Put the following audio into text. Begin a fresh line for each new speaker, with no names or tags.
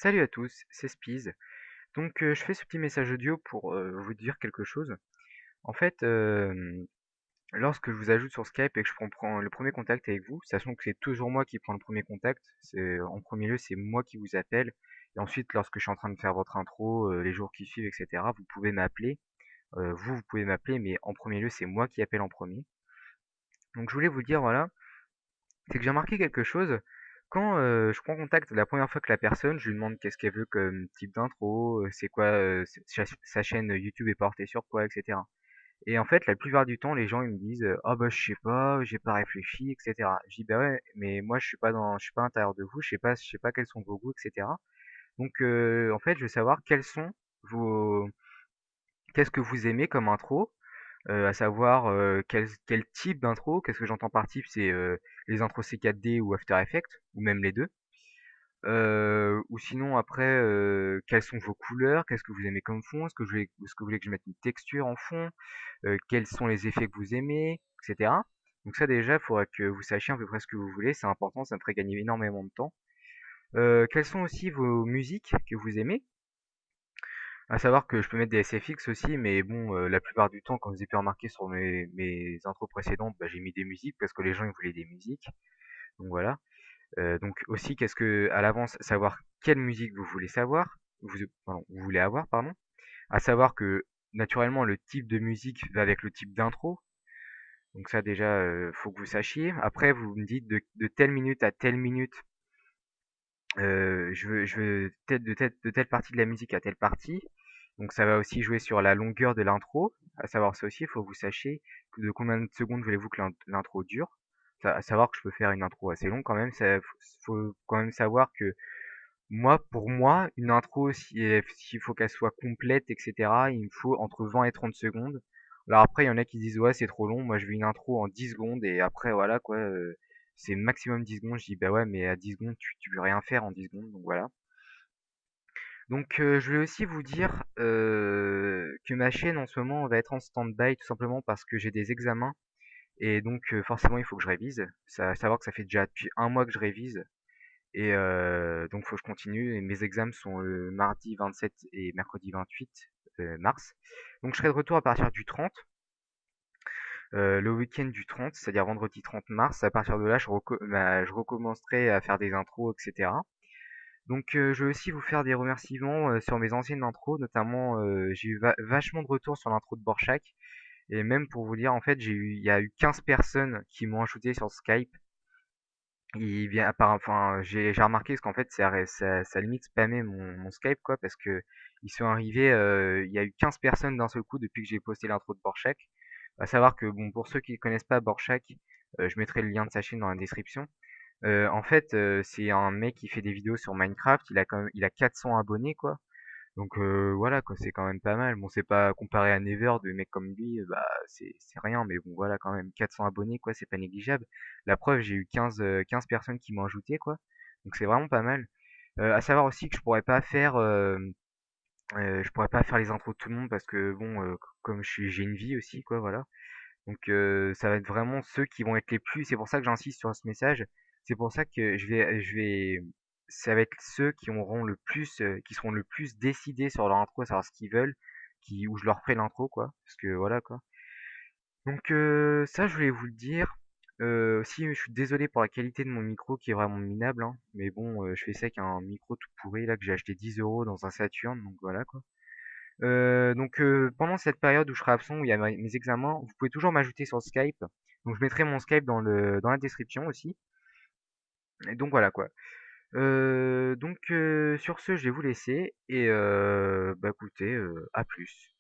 Salut à tous, c'est Spiz. Je fais ce petit message audio pour vous dire quelque chose. En fait, lorsque je vous ajoute sur Skype et que prends le premier contact avec vous, sachant que c'est toujours moi qui prends le premier contact, en premier lieu c'est moi qui vous appelle. Et ensuite, lorsque je suis en train de faire votre intro, les jours qui suivent, etc., vous pouvez m'appeler. Vous pouvez m'appeler, mais en premier lieu c'est moi qui appelle en premier. Donc je voulais vous dire, voilà, c'est que j'ai remarqué quelque chose. Quand je prends contact la première fois que la personne, je lui demande qu'est-ce qu'elle veut comme type d'intro, c'est quoi, sa chaîne YouTube est portée sur quoi, etc. Et en fait, la plupart du temps, les gens ils me disent ah bah je sais pas, j'ai pas réfléchi, etc. Je dis bah ouais, mais moi je suis pas à l'intérieur de vous, je sais pas quels sont vos goûts, etc. En fait, je veux savoir vos, qu'est-ce que vous aimez comme intro, à savoir quel type d'intro. Qu'est-ce que j'entends par type, c'est les intros C4D ou After Effects, ou même les deux. Ou sinon après, quelles sont vos couleurs, qu'est-ce que vous aimez comme fond, est-ce que vous voulez que je mette une texture en fond, quels sont les effets que vous aimez, etc. Donc ça déjà, il faudra que vous sachiez à peu près ce que vous voulez, c'est important, ça me ferait gagner énormément de temps. Quelles sont aussi vos musiques que vous aimez? À savoir que je peux mettre des SFX aussi, mais bon, la plupart du temps, quand vous avez pu remarquer sur mes intros précédentes, bah, j'ai mis des musiques parce que les gens ils voulaient des musiques. Donc voilà. Donc aussi, qu'est-ce que à l'avance, savoir quelle musique vous voulez vous voulez avoir, pardon. À savoir que naturellement le type de musique va avec le type d'intro. Donc ça déjà, faut que vous sachiez. Après, vous me dites de telle minute à telle minute, de telle partie de la musique à telle partie. Donc ça va aussi jouer sur la longueur de l'intro. À savoir ça aussi, il faut que vous sachiez de combien de secondes voulez-vous que l'intro dure. À savoir que je peux faire une intro assez longue quand même. Faut quand même savoir que pour moi, une intro, s'il faut qu'elle soit complète, etc., il me faut entre 20 et 30 secondes. Alors après, il y en a qui disent ouais, c'est trop long. Moi, je veux une intro en 10 secondes et après, voilà quoi, c'est maximum 10 secondes. Je dis bah ouais, mais à 10 secondes, tu peux rien faire en 10 secondes, donc voilà. Je voulais aussi vous dire que ma chaîne en ce moment va être en stand-by tout simplement parce que j'ai des examens et forcément il faut que je révise. Savoir que ça fait déjà depuis un mois que je révise et donc faut que je continue. Et mes examens sont le mardi 27 et mercredi 28 mars. Donc je serai de retour à partir du 30, le week-end du 30, c'est-à-dire vendredi 30 mars. À partir de là, je recommencerai à faire des intros, etc. Je vais aussi vous faire des remerciements sur mes anciennes intros, notamment j'ai eu vachement de retours sur l'intro de Borchak. Et même pour vous dire, en fait, il y a eu 15 personnes qui m'ont ajouté sur Skype. J'ai remarqué parce qu'en fait, ça limite spammé mon Skype, quoi, parce que ils sont arrivés, il y a eu 15 personnes d'un seul coup depuis que j'ai posté l'intro de Borchak. À savoir que, bon, pour ceux qui ne connaissent pas Borchak, je mettrai le lien de sa chaîne dans la description. C'est un mec qui fait des vidéos sur Minecraft, il a 400 abonnés, quoi. Voilà, quoi, c'est quand même pas mal. Bon, c'est pas comparé à Never, de mecs comme lui, bah c'est rien, mais bon, voilà, quand même 400 abonnés, quoi, c'est pas négligeable. La preuve, j'ai eu 15 personnes qui m'ont ajouté, quoi. Donc c'est vraiment pas mal. À savoir aussi que je pourrais pas faire les intros de tout le monde parce que bon, comme j'ai une vie aussi, quoi, voilà. Ça va être vraiment ceux qui vont être les plus. C'est pour ça que j'insiste sur ce message. C'est pour ça que ça va être ceux qui auront le plus, qui seront le plus décidés sur leur intro, à savoir ce qu'ils veulent, où je leur ferai l'intro, quoi. Parce que voilà, quoi. Ça, je voulais vous le dire. Aussi, je suis désolé pour la qualité de mon micro qui est vraiment minable, hein. Mais bon, je fais ça avec un micro tout pourri là que j'ai acheté 10 € dans un Saturn, donc voilà, quoi. Pendant cette période où je serai absent, où il y a mes examens, vous pouvez toujours m'ajouter sur Skype. Donc je mettrai mon Skype dans la description aussi. Et donc voilà quoi. Sur ce, je vais vous laisser et bah écoutez, à plus.